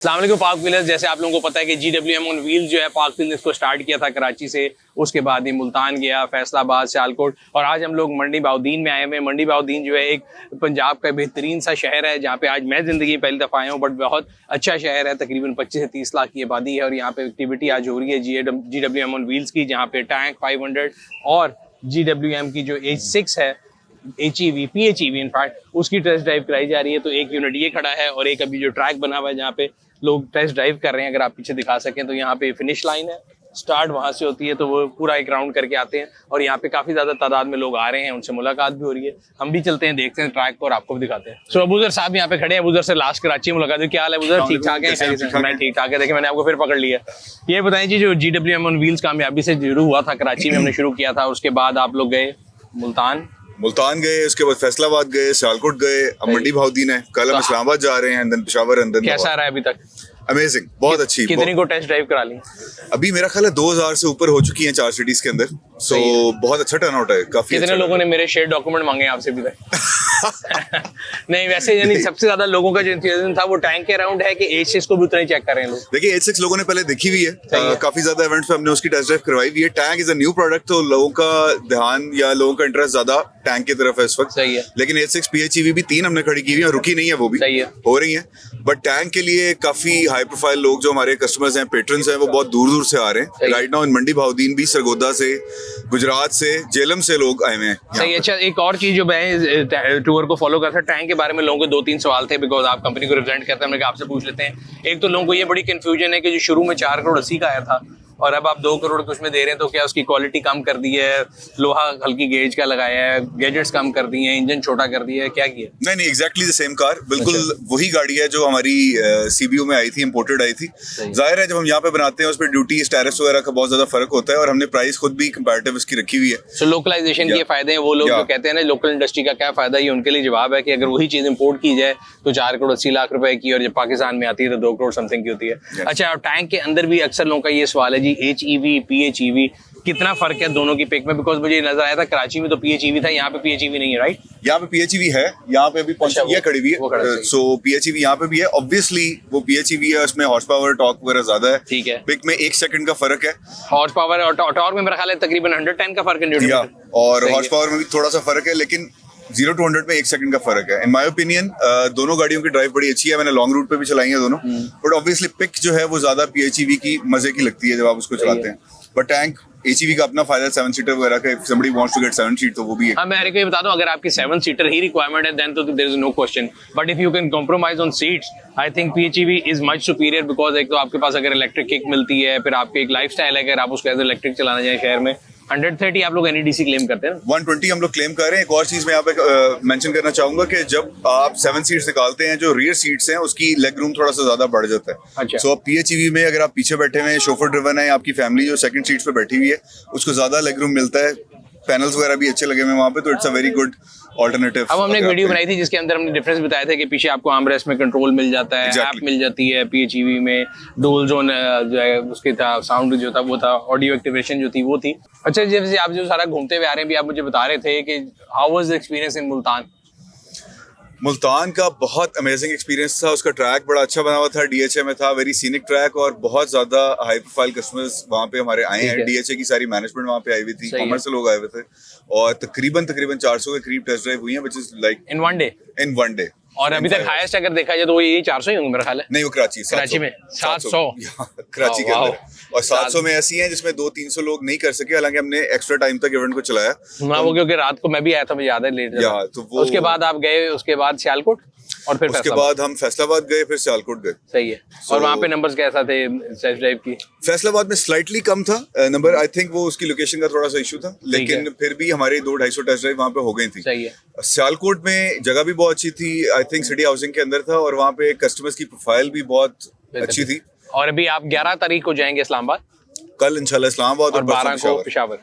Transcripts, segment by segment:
अस्सलाम वालेकुम park wheelers. जैसे आप लोगों को पता है कि GWM ऑन व्हील्स जो है पार्क व्हील्स को स्टार्ट किया था कराची से, उसके बाद ही मुल्तान गया, फैसलाबाद, सियालकोट और आज हम लोग मंडी बहाउद्दीन में आए हुए हैं। मंडी बहाउद्दीन जो है एक पंजाब का बेहतरीन सा शहर है जहाँ पे आज मैं ज़िंदगी में पहली दफ़ा आया हूँ, बट बहुत अच्छा शहर है। तकरीबन 25 से 30 लाख की आबादी है और यहाँ पे एक्टिविटी आज हो रही है GWM ऑन व्हील्स की, जहाँ पे टैंक 500 और GWM की जो H6 है HEV PHEV इनफैक्ट उसकी टेस्ट ड्राइव कराई जा रही है। तो एक यूनिट ये खड़ा है और एक अभी जो ट्रैक बना हुआ है जहाँ पे लोग टेस्ट ड्राइव कर रहे हैं। अगर आप पीछे दिखा सकें तो यहाँ पे फिनिश लाइन है, स्टार्ट वहाँ से होती है, तो वो पूरा एक राउंड करके आते हैं और यहाँ पे काफ़ी ज़्यादा तादाद में लोग आ रहे हैं, उनसे मुलाकात भी हो रही है। हम भी चलते हैं, देखते हैं ट्रैक को और आपको भी दिखाते हैं। सो अबूजर साहब यहाँ पे खड़े हैं, अबूजर से लास्ट कराची में मुलाकात हुई। क्या हाल है अबूजर? ठीक ठाक है? मैं ठीक ठाक है। देखिए मैंने आपको फिर पकड़ लिया। ये बताएं जी, जो GWM ऑन व्हील्स कामयाबी से शुरू हुआ था, कराची में हमने शुरू किया था, उसके बाद आप लोग गए मुल्तान गए, उसके बाद फैसलाबाद गए, सियालकोट गए, अब मंडी बहाउद्दीन है, कल हम इस्लामाबाद जा रहे हैं, देन पेशावर। कैसा रहा है अभी तक? अमेजिंग, बहुत अच्छी। कितनी को टेस्ट ड्राइव करा ली? अभी मेरा ख्याल है 2000 से ऊपर हो चुकी हैं 4 सिटीज के अंदर। सो बहुत अच्छा टर्नआउट है। काफी कितने लोगों ने मेरे शेयर डॉक्यूमेंट मांगे आपसे भी तक? नहीं वैसे यानी सबसे ज्यादा लोगों का जो इंतजाम था वो टैंक के अराउंड है कि H6 को भी उतना ही चेक कर रहे हैं लोग? देखिए H6 लोगों ने पहले देखी हुई है, काफी ज्यादा इवेंट्स पे हमने उसकी टेस्ट ड्राइव करवाई हुई है। Tank is a new product, तो लोगों का ध्यान या लोगों का इंटरेस्ट ज्यादा टैंक की तरफ है इस वक्त। सही है। लेकिन H6 PHEV भी 3 हमने खड़ी की हुई है, रुकी नहीं है, वो भी सही है, हो रही है। बट टैंक के लिए काफी हाई प्रोफाइल लोग जो हमारे कस्टमर्स हैं, पेट्रन्स हैं, वो बहुत दूर दूर से आ रहे हैं। राइट नाउ इन मंडी बहाउद्दीन भी सरगोदा से, गुजरात से, जेलम से लोग आए हुए हैं। सही। अच्छा, एक और चीज जो मैं टूर को फॉलो करता, टैंक के बारे में लोगों के 2-3 सवाल थे, बिकॉज आप कंपनी को रिप्रेजेंट करते हैं, हमने कहा आपसे पूछ लेते हैं। एक तो लोगों को ये बड़ी कंफ्यूजन है कि जो शुरू में 4 करोड़ 80 का आया था और अब आप 2 करोड़ कुछ में दे रहे हैं, तो क्या उसकी क्वालिटी कम कर दी है, लोहा हल्की गेज का लगाया है, गैजेट्स कम कर दिए हैं, इंजन छोटा कर दिया है, क्या किया? नहीं, एग्जैक्टली द सेम कार, बिल्कुल वही गाड़ी है जो हमारी CBO में आई थी, इंपोर्टेड आई थी। जाहिर है जब हम यहाँ पे बनाते हैं उस पर ड्यूटी टैरिफ्स वगैरह का बहुत ज्यादा फर्क होता है और हमने प्राइस खुद भी कंपैरेटिव इसकी रखी हुई है। सो लोकलाइजेशन के फायदे हैं। वो लोग जो कहते हैं ना लोकल इंडस्ट्री का क्या फायदा, ये उनके लिए जवाब है कि अगर वही चीज इंपोर्ट की जाए तो 4 करोड़ 80 लाख रुपए की, और जब पाकिस्तान में आती है तो 2 करोड़ समथिंग की होती है। अच्छा, टैंक के अंदर भी अक्सर लोगों का ये सवाल है जी, HEV PHEV कितना फर्क है दोनों की पिक में? बिकॉज मुझे नजर आया था कराची में तो PHEV था, यहाँ पे PHEV नहीं है, राइट? यहाँ पे PHEV है, यहाँ पे अभी ये खड़ी हुई है। सो PHEV यहाँ पे भी है, ऑब्वियसली वो PHEV है, उसमें हॉर्स पावर टॉर्क वगैरह ज्यादा है। ठीक है। पिक में 1 सेकंड का फर्क है। हॉर्स पावर और टॉर्क में मेरा ख्याल है तकरीबन 110 का फर्क है, और हॉर्स पावर में भी थोड़ा सा फर्क है, लेकिन 0 to 100 में 1 सेकंड का फर्क है। इन माय ओपिनियन दोनों गाड़ियों की ड्राइव बड़ी अच्छी है, मैंने लॉन्ग रूट पे भी चलाई है दोनों, बट ऑब्वियसली पिक जो है वो ज्यादा PHEV की मजे की लगती है जब आप उसको चलाते हैं। बट टैंक HEV का अपना फायदा 7 सीटर वगैरह का, if somebody wants to get 7 seat तो वो भी है। हाँ, मैं को ये बता दूं, अगर आपकी 7 सीटर ही रिक्वायरमेंट है देन तो there is no question, but if you can compromise on seats I think PHEV is much superior, because एक तो आपके पास अगर इलेक्ट्रिक किक मिलती है, फिर आपके एक लाइफस्टाइल है, अगर आप उसको एज इलेक्ट्रिक चलाना चाहें शहर में। 130 आप लोग NEDC क्लेम करते हैं ना? 120 हम लोग क्लेम कर रहे हैं। एक और चीज मैं यहाँ पे मेंशन करना चाहूंगा कि जब आप 7 सीट्स निकालते हैं, जो रियर सीट्स हैं उसकी लेग रूम थोड़ा सा ज्यादा बढ़ जाता है। अच्छा। सो अब PHEV में अगर आप पीछे बैठे हुए हैं, शोफर ड्रिवन है, आपकी फैमिली जो सेकंड सीट्स पे बैठी हुई है उसको ज्यादा लेग रूम मिलता है, पैनल्स वगैरह भी अच्छे लगे हुए हैं वहाँ पे, तो it's a very good alternative. अब हमने एक वीडियो बनाई थी जिसके अंदर हमने डिफरेंस बताया था कि पीछे आपको आर्मरेस्ट में कंट्रोल मिल जाता है, ऐप मिल जाती है, PHEV में डुअल जोन जो है उसकी था, साउंड जो था वो था, ऑडियो एक्टिवेशन जो थी वो थी। अच्छा, जैसे आप जो सारा घूमते हुए आ रहे हैं भी, आप मुझे बता रहे थे कि how was the experience in Multan का बहुत अमेजिंग एक्सपीरियंस था। उसका ट्रैक बड़ा अच्छा बना हुआ था, DHA में था, वेरी सीनिक ट्रैक, और बहुत ज्यादा हाई प्रोफाइल कस्टमर्स वहाँ पे हमारे आए हैं। DHA की सारी मैनेजमेंट वहाँ पे आई हुई थी, कॉमर्स से लोग आए हुए थे, और तकरीबन 400 के करीब टेस्ट ड्राइव हुई है, which is like in one day. और अभी तक हाईएस्ट अगर देखा जाए तो वो ये 400 ही होंगे मेरा ख्याल है। नहीं, वो कराची में 700 कराची के अंदर, और 700 में ऐसी हैं जिसमें 200-300 लोग नहीं कर सके, हालांकि हमने एक्स्ट्रा टाइम तक इवेंट को चलाया। हाँ, वो क्योंकि रात को मैं भी आया था, मुझे याद है, लेट तो वो उसके बाद आप गए, उसके बाद सियालकोट, और फिर उसके बाद हम फैसलाबाद गए, फिर सियालकोट गए। सही है। और वहाँ पे नंबर्स कैसा थे टेस्ट ड्राइव की? फैसलाबाद में स्लाइटली कम था नंबर, आई थिंक वो उसकी लोकेशन का थोड़ा सा इशू था, लेकिन फिर भी हमारी 200-250 टेस्ट ड्राइव वहाँ पे हो गई थी। सही है। सियालकोट में जगह भी बहुत अच्छी थी, आई थिंक सिटी हाउसिंग के अंदर था, और वहाँ पे कस्टमर्स की प्रोफाइल भी बहुत अच्छी थी। और अभी आप 11 तारीख को जाएंगे इस्लामाबाद, कल इंशाल्लाह इस्लामाबाद, और 12 को पेशावर।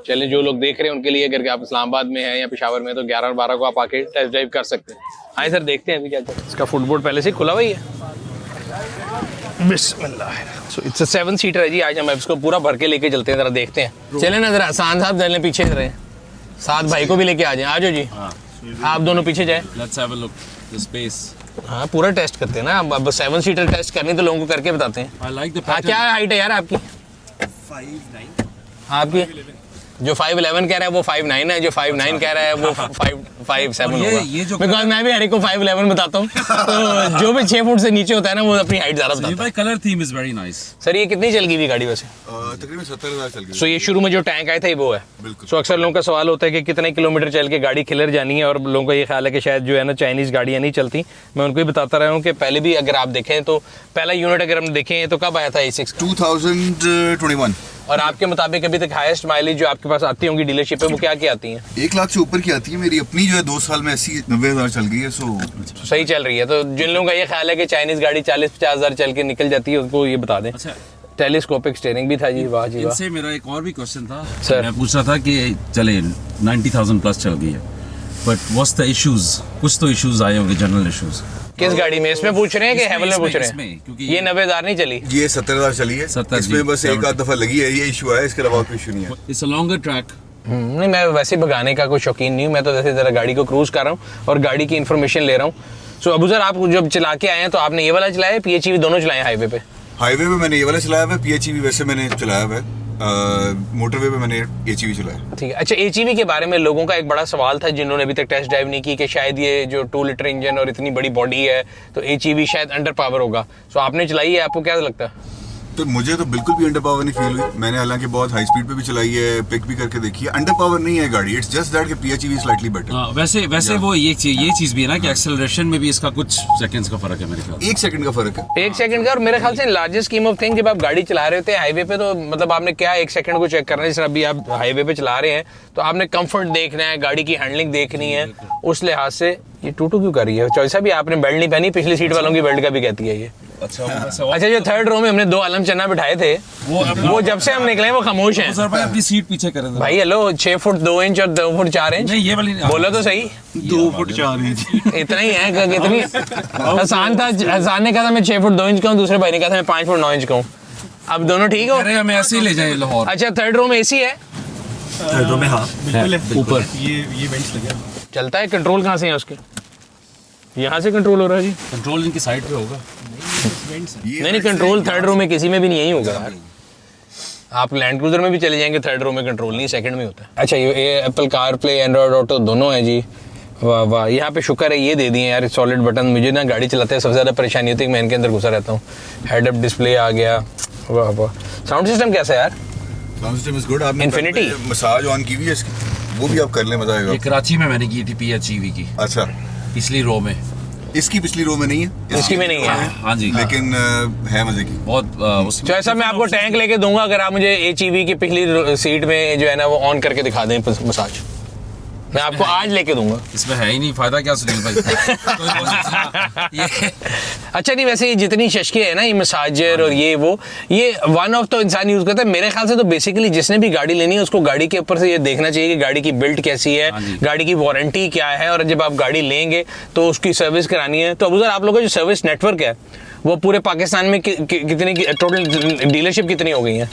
चलिए, जो लोग देख रहे हैं उनके लिए, अगर आप इस्लामाबाद में हैं या पेशावर में, तो 11 और 12 को आप आके टेस्ट ड्राइव कर सकते हैं। आइए सर, देखते हैं अभी क्या चल। इसका फुटबोर्ड पहले से खुला हुआ ही है। बिस्मिल्लाह। सो इट्स अ 7 सीटर है जी। आज हम इसको पूरा भर के लेके चलते हैं, जरा देखते हैं। चले ना जरा, शान साहब चलें, पीछे रहे, साथ भाई को भी लेके आ जाए। आ जाओ जी, आप दोनों पीछे जाए। Let's have a look the space. हाँ पूरा टेस्ट करते हैं ना, अब 7 सीटर टेस्ट करनी तो लोगों को करके बताते हैं। I like the हाँ pattern. क्या हाइट है यार आपकी? 5'9". आपकी जो 5'11" कह रहा है वो 5'9" है, जो 5'9" कह रहा है वो 5'7" और ये होगा। जो बिकॉज मैं भी हर एक को 5'11" बताता हूँ, तो जो भी 6 फुट से नीचे होता है ना वो अपनी हाइट ज़्यादा So बताता है। my color theme is very nice. Sir ये कितनी चल गई हुई गाड़ी वैसे? तकरीबन 70,000 चल गई। सो ये शुरू में जो टैंक आया था ये वो है। बिल्कुल। सो अक्सर लोगों का सवाल होता है कि कितने किलोमीटर चल के गाड़ी क्लियर जानी है, और लोगों का ये ख्याल है कि शायद जो है ना चाइनीज़ गाड़ियाँ नहीं चलती। मैं उनको ही बताता रहा हूँ कि पहले भी अगर आप देखें तो पहला यूनिट अगर हम देखें तो कब आया था A6 का? 2021। और आपके मुताबिक अभी तक हाईएस्ट माइलेज जो आपके पास आती होंगी डीलरशिप पे वो क्या क्या आती हैं? 1 लाख से ऊपर की आती है। मेरी अपनी जो है 2 साल में 80-90,000 चल गई है। सो सही चल रही है। तो जिन लोगों का ये ख्याल है कि चाइनीज़ गाड़ी 40-50 हज़ार चल के निकल जाती है उनको ये बता दें। अच्छा, टेलीस्कोपिक स्टीयरिंग भी था जी, वाह जी वाह। इनसे मेरा एक और भी क्वेश्चन था Sir. मैं पूछ रहा था कि चले 90,000 प्लस चल गई है, बट व्हाट्स द इश्यूज? कुछ तो इश्यूज आए होंगे, जनरल इश्यूज। किस गाड़ी में? इसमें पूछ रहे हैं कि हेवल में पूछ रहे इसमें, हैं? क्योंकि ये 90,000 नहीं चली। ये 70,000 चली है। 70 इसमें जी, बस एक 70। आध दफा लगी है, ये इशू है, इसके अलावा कोई इशू नहीं है। It's a longer track. नहीं मैं वैसे भगाने का कोई शौकीन नहीं हूँ, मैं तो जैसे ज़रा गाड़ी को क्रूज कर रहा हूँ और गाड़ी की इन्फॉर्मेशन ले रहा हूँ। सो अबू सर आप जब चला के आए हैं तो आपने ये वाला चलाया है, PHEV दोनों चलाए हाईवे पे? हाईवे पे मैंने ये वाला चलाया हुआ है, PHEV वैसे मैंने चलाया हुआ है, मोटरवे पे मैंने HEV चलाया। ठीक है। अच्छा HEV के बारे में लोगों का एक बड़ा सवाल था जिन्होंने अभी तक टेस्ट ड्राइव नहीं की कि शायद ये जो 2 लीटर इंजन और इतनी बड़ी बॉडी है तो HEV शायद अंडर पावर होगा। सो आपने चलाई है, आपको क्या लगता है? तो मुझे तो बिल्कुल भी अंडर पावर नहीं फील हुई। मैंने हालांकि बहुत हाई स्पीड पे भी चलाई है, पिक भी करके देखी है, अंडर पावर नहीं है गाड़ी। इट्स जस्ट दैट कि PHEV स्लाइटली बेटर। वैसे वो ये चीज भी है ना कि एक्सेलरेशन में भी इसका कुछ सेकंड्स का फर्क है मेरे ख्याल से। 1 सेकंड का फर्क है। 1 सेकंड का। और मेरे ख्याल से लार्जेस्ट स्कीम ऑफ थिंग जब आप गाड़ी चला रहे होते हैं हाईवे पे तो मतलब आपने क्या 1 सेकंड को चेक करना है? जैसे अभी आप हाईवे पे चला रहे हैं तो आपने कंफर्ट देखना है, गाड़ी की हैंडलिंग देखनी है। उस लिहाज से ये टूटू क्यों कर रही है? चॉइस भी आपने बेल्ट नहीं पहनी, पिछली सीट वालों की बेल्ट का भी कहती है ये। अच्छा जो 3rd रो में हमने 2 आलम चन्ना बिठाए थे वो जब से हम निकले वो खामोश हैं। सर भाई अपनी सीट पीछे करें जरा। भाई हेलो 6 फुट 2 इंच और 2 फुट 4 इंच नहीं ये वाली बोलो तो सही। 2 फुट 4 इंच। इतना ही है कितनी आसान था। हसान ने कहा था मैं 6 फुट 2 इंच का हूँ, दूसरे भाई ने कहा था मैं 5 फुट 9 इंच का हूँ। अब दोनों ठीक हो? अरे हमें ऐसे ही ले जाए लाहौर। अच्छा 3rd रो में AC है? थर्ड में हाँ बिल्कुल है। ऊपर। ये वेंट्स लगे हैं। चलता है? कंट्रोल कहाँ से है उसके? यहाँ से कंट्रोल हो रहा है जी? कंट्रोल इनकी साइड पे होगा। नहीं कंट्रोल 3rd रो में किसी में भी नहीं यही होगा यार। आप लैंड क्रूजर में भी चले जाएंगे 3rd रो में कंट्रोल नहीं, 2nd में होता है। अच्छा ये Apple car play Android auto दोनों है जी, वाह वाह। यहाँ पे शुक्र है ये दे दिए यार सॉलिड बटन। मुझे ना गाड़ी चलाते हैं सबसे ज़्यादा परेशानी होती है कि मैं इनके अंदर घुसा रहता हूँ। हेड अप डिस्प्ले आ गया, वाह वाह। साउंड सिस्टम कैसा है यार? Sound system is good. आपने Infinity? मसाज ऑन की हुई है इसकी, वो भी आप कर लें, मजा ये आएगा। कराची में मैंने की थी PHEV की, अच्छा पिछली रो में। इसकी पिछली रो में नहीं है, इसकी में नहीं है हाँ जी, लेकिन है मजे की। बहुत उस तो ऐसा मैं आपको टैंक लेके दूंगा अगर आप मुझे HEV की पिछली सीट में जो है ना वो ऑन करके दिखा दें मसाज। मैं आपको आज लेके दूंगा। इसमें है ही नहीं, फायदा क्या सुनील भाई। ये अच्छा नहीं वैसे ये जितनी शशके है ना ये मसाजर और ये वो ये वन ऑफ तो इंसान यूज करता है। मेरे ख्याल से तो बेसिकली जिसने भी गाड़ी लेनी है उसको गाड़ी के ऊपर से ये देखना चाहिए कि गाड़ी की बिल्ट कैसी है, हाँ जी। गाड़ी की वारंटी क्या है, और जब आप गाड़ी लेंगे तो उसकी सर्विस करानी है। तो अब सर आप लोगों का जो सर्विस नेटवर्क है वो पूरे पाकिस्तान में कितनी टोटल डीलरशिप कितनी हो गई है?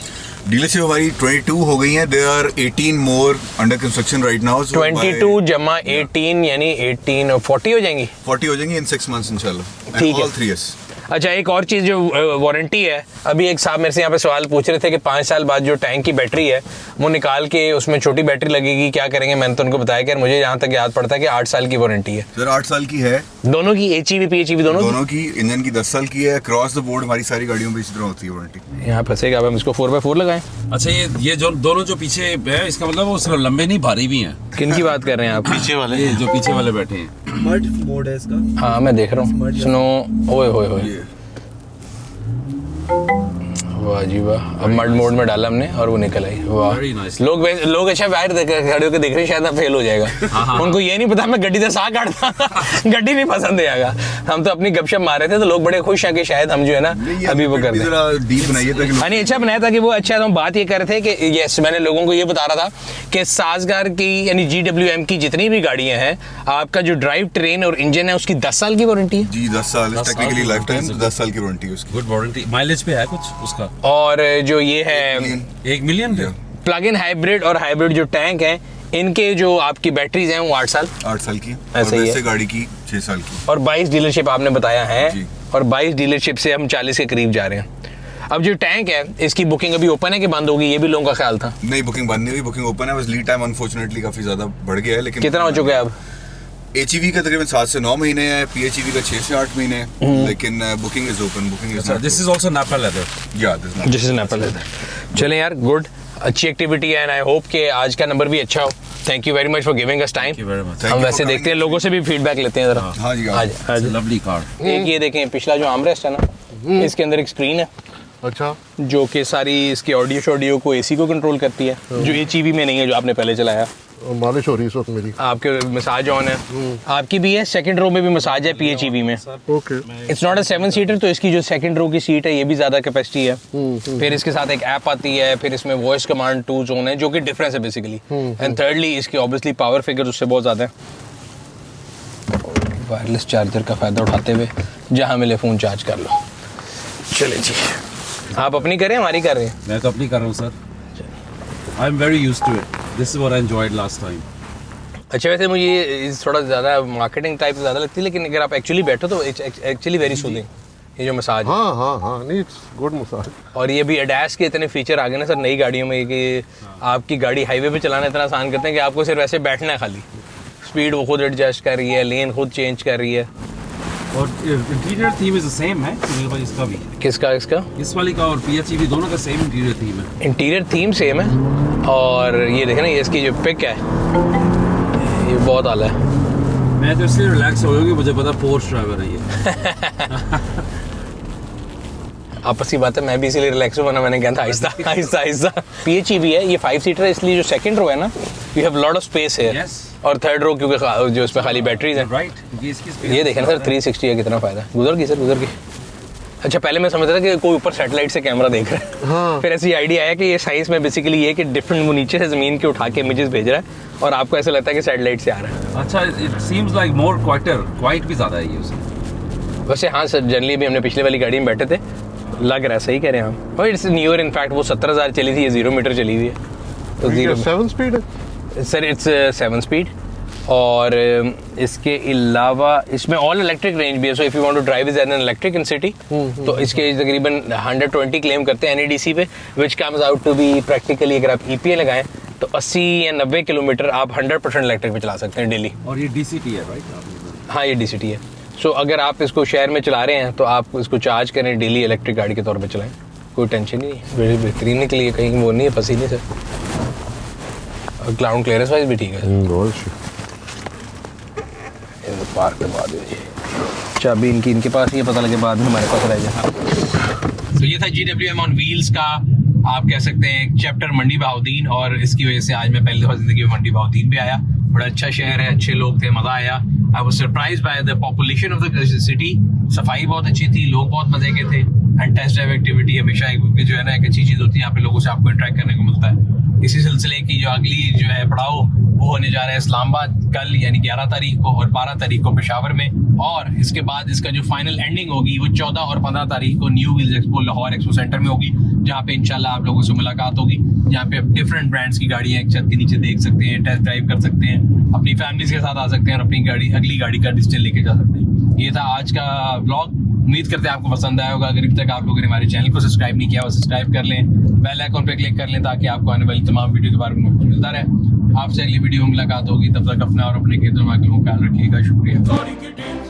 डीलरशिप हमारी 22 हो गई है। There are 18 more under construction right now. 22 जमा 18 यानी 18 और 40 हो जाएंगी। 40 हो जाएंगी इन 6 months इंशाल्लाह। ठीक है। All 3 years। अच्छा एक और चीज़ जो वारंटी है, अभी एक साहब मेरे से यहाँ पे सवाल पूछ रहे थे कि 5 साल बाद जो टैंक की बैटरी है वो निकाल के उसमें छोटी बैटरी लगेगी, क्या करेंगे? मैंने तो उनको बताया कि मुझे यहाँ तक याद पड़ता है कि 8 साल की वारंटी है सर 8 साल की है दोनों की, HEV PHEV दोनों की। इंजन की 10 साल की है। क्रॉस द बोर्ड हमारी सारी गाड़ियों में इसी तरह होती है वारंटी। की। यहाँ फंसेगा, अब हम इसको 4x4 लगाएं। अच्छा ये जो दोनों जो पीछे है इसका मतलब वो सिर्फ लंबे नहीं भारी भी हैं। किन की बात कर रहे हैं आप? पीछे वाले ये जो पीछे वाले बैठे हैं। मड मोड है इसका। हाँ मैं देख रहा हूँ। सुनो ओए होए होए, वाह जी वाह। अब मड मोड में डाला हमने और वो निकल आई, वाह। Very nice. लोग अच्छा बाहर खड़े होकर देख रहे हैं, शायद अब फेल हो जाएगा। उनको ये नहीं पता मैं गड्डी से साह काटता गड्डी नहीं पसंद आएगा। हम तो अपनी गपशप मार रहे थे तो लोग बड़े खुश हैं कि शायद हम जो है ना अभी वो कर दें। जरा डीप बनाइए ताकि हाँ नहीं अच्छा बनाया था कि वो अच्छा। तो हम बात ये कर रहे थे कि यस मैंने लोगों को ये बता रहा था कि साजगार की यानी GWM की जितनी भी गाड़ियां हैं आपका जो ड्राइव ट्रेन और इंजन है उसकी 10 साल की वारंटी है जी 10 साल 10 साल टेक्निकली लाइफ टाइम की 10 साल की वारंटी है उसकी। Good warranty. माइलेज पे है कुछ उसका? और जो ये है 1 मिलियन पे। प्लग इन हाइब्रिड और हाइब्रिड जो टैंक हैं इनके जो आपकी बैटरीज हैं वो 8 साल 8 साल की। ऐसा और ही है। वैसे गाड़ी की 6 साल की। और 22 डीलरशिप आपने बताया है, जी। और 22 डीलरशिप से हम 40 के करीब जा रहे हैं। अब जो टैंक है इसकी बुकिंग अभी ओपन है कि बंद होगी, ये भी लोगों का ख्याल था। नहीं, बुकिंग बंद नहीं हुई, बुकिंग ओपन है, बस लीड टाइम अनफॉर्चुनेटली काफी ज्यादा बढ़ गया है। लेकिन कितना हो चुका है अब? HEV का तकरीबन 7 से 9 महीने है, PHEV का 6 से 8 महीने है, लेकिन booking is open, booking is this is also Napa leather. This जिस नेपाल लेता है। चलें यार, गुड, अच्छी एक्टिविटी है, एंड आई होप कि आज का नंबर भी अच्छा हो। Thank you very much for giving us time. Thank you very much. Thank हम you वैसे for हाँ। देखते हैं, लोगों से भी फीडबैक लेते हैं जरा। हाँ जी, आज It's a lovely car. एक ये देखें, पिछला जो आर्मरेस्ट है ना, इसके अंदर एक स्क्रीन है अच्छा, जो कि सारी इसकी ऑडियो शॉडियो को AC को कंट्रोल करती है, जो HEV में नहीं है, जो आपने पहले चलाया। मालिश हो रही है इस वक्त मेरी। आपके मसाज ऑन है, आपकी भी है, सेकंड रो में भी मसाज है PHEV में। Okay, it's not a 7 seater, तो इसकी जो सेकंड रो की सीट है ये भी ज़्यादा कैपेसिटी है। फिर इसके साथ एक ऐप आती है, फिर इसमें वॉइस कमांड 2 जोन है, जो कि डिफरेंस है बेसिकली। एंड थर्डली इसकी ऑब्वियसली पावर फिगर उससे बहुत ज़्यादा है। वायरलेस चार्जर का फ़ायदा उठाते हुए जहाँ मिले फ़ोन चार्ज कर लो। चले जी, आप अपनी करें, हमारी कर रहे हैं? मैं तो अपनी कर रहा हूँ sir. I am very used to it. This is what I enjoyed last time. अच्छा, वैसे मुझे ये थोड़ा ज़्यादा मार्केटिंग टाइप ज़्यादा लगती है, लेकिन अगर आप एक्चुअली बैठो तो एक्चुअली वेरी सूदिंग, ये जो मसाज है। हाँ हाँ हाँ, नहीं इट्स गुड मसाज। और ये भी एडास के इतने फीचर आ गए ना सर नई गाड़ियों में कि आपकी गाड़ी हाईवे पे चलाना इतना आसान करते हैं कि आपको सिर्फ ऐसे बैठना है, खाली स्पीड वो खुद एडजस्ट कर रही है, लेन खुद चेंज कर रही है। और interior theme is the same है सुनील भाई, इसका भी, किसका? इसका इस वाली का और PHEV दोनों का सेम इंटीरियर थीम है। इंटीरियर थीम सेम है, और ये देखें ना, ये इसकी जो पिक है ये बहुत आला है। मैं तो इसलिए रिलैक्स हो गया कि मुझे पता पोर्श ड्राइवर है ये। आपस की बात है, मैं भी इसीलिए रिलैक्स हूँ, वरना मैंने कहा था आहिस्ता आहिस्ता आहिस्ता। PHEV है, ये 5 सीटर है, इसलिए जो सेकंड रो है ना, you have lot of space है। Yes. और थर्ड रो क्योंकि जो उसमें खाली बैटरीज हैं। राइट, क्योंकि इसकी space ये देखें ना सर, 360 का कितना फायदा है। गुजर गई सर, गुजर गई। अच्छा, पहले मैं समझता था कि कोई ऊपर सैटेलाइट से कैमरा देख रहा है। हाँ। फिर ऐसी आइडिया आया कि ये साइंस में बेसिकली ये है कि डिफरेंट, वो नीचे से ज़मीन के उठा के इमेजेस भेज रहा है और आपको ऐसा लगता है कि सैटेलाइट से आ रहा है। अच्छा, it seems like more quite भी ज्यादा है ये उससे। वैसे हाँ सर, जनरली भी हमने पिछले वाली गाड़ी में बैठे थे, लग रहा है, सही कह रहे हैं हम। और इट्स न्यूअर, इनफैक्ट वो 17,000 चली थी, ये 0 मीटर चली हुई है। तो 7 स्पीड है सर, इट्स 7 स्पीड, और इसके अलावा इसमें ऑल इलेक्ट्रिक रेंज भी है। So if you want to drive is an electric in city, तो इसके तकरीबन 120 क्लेम करते हैं NEDC पे, which comes out to be practically, अगर आप EPA लगाएं तो 80 या 90 किलोमीटर आप 100% इलेक्ट्रिक पे चला सकते हैं डेली। और ये DCT है राइट? हाँ, ये DCT है। सो अगर आप इसको शहर में चला रहे हैं तो आप इसको चार्ज करें, डेली इलेक्ट्रिक गाड़ी के तौर पे चलाएं, कोई टेंशन ही नहीं, बड़ी बेहतरीन निकली है, कहीं वो नहीं है, फंसी नहीं सर। और ग्राउंड क्लियरेंस वाइज भी ठीक है। पार्क करवा दो जी, चाबी इनके पास ही है, पता लगे बाद में हमारे पास रह जाए। तो ये था GWM ऑन व्हील्स का, आप कह सकते हैं चैप्टर मंडी बहाउद्दीन, और इसकी वजह से आज मैं पहली दफ़ा ज़िंदगी में मंडी बहाउद्दीन भी आया। बड़ा अच्छा शहर है, अच्छे लोग थे, मज़ा आया। I was surprised by the population of the city. सफाई बहुत अच्छी थी, लोग बहुत मजे के थे, एंड टेस्ट ड्राइव एक्टिविटी हमेशा एक जो है ना एक अच्छी चीज़ होती है, यहाँ पे लोगों से आपको इंटरेक्ट करने को मिलता है। इसी सिलसिले की जो अगली जो है पड़ाव वो होने जा रहा है इस्लामाबाद कल, यानी 11 तारीख को, और 12 तारीख को पेशावर में, और इसके बाद इसका जो फाइनल एंडिंग होगी वो 14 और 15 तारीख को new wheels expo Lahore expo centre में होगी, जहाँ पे इंशाल्लाह आप लोगों से मुलाकात होगी, जहाँ पे आप डिफरेंट ब्रांड्स की गाड़ियाँ एक छत के नीचे देख सकते हैं, टेस्ट ड्राइव कर सकते हैं, अपनी फैमिलीज के साथ आ सकते हैं और अपनी अगली गाड़ी का डिसीजन लेके जा सकते हैं। ये था आज का व्लॉग, उम्मीद करते हैं आपको पसंद आया होगा। अगर अभी तक आप लोगों ने हमारे चैनल को सब्सक्राइब नहीं किया वो सब्सक्राइब कर लें, बेल आइकन पे क्लिक कर लें, ताकि आपको आने वाली तमाम वीडियो के बारे में मिलता रहे। आपसे अगली वीडियो में मुलाकात होगी, तब तक अपना और अपने खेतों में अगलों का ख्याल रखिएगा। शुक्रिया।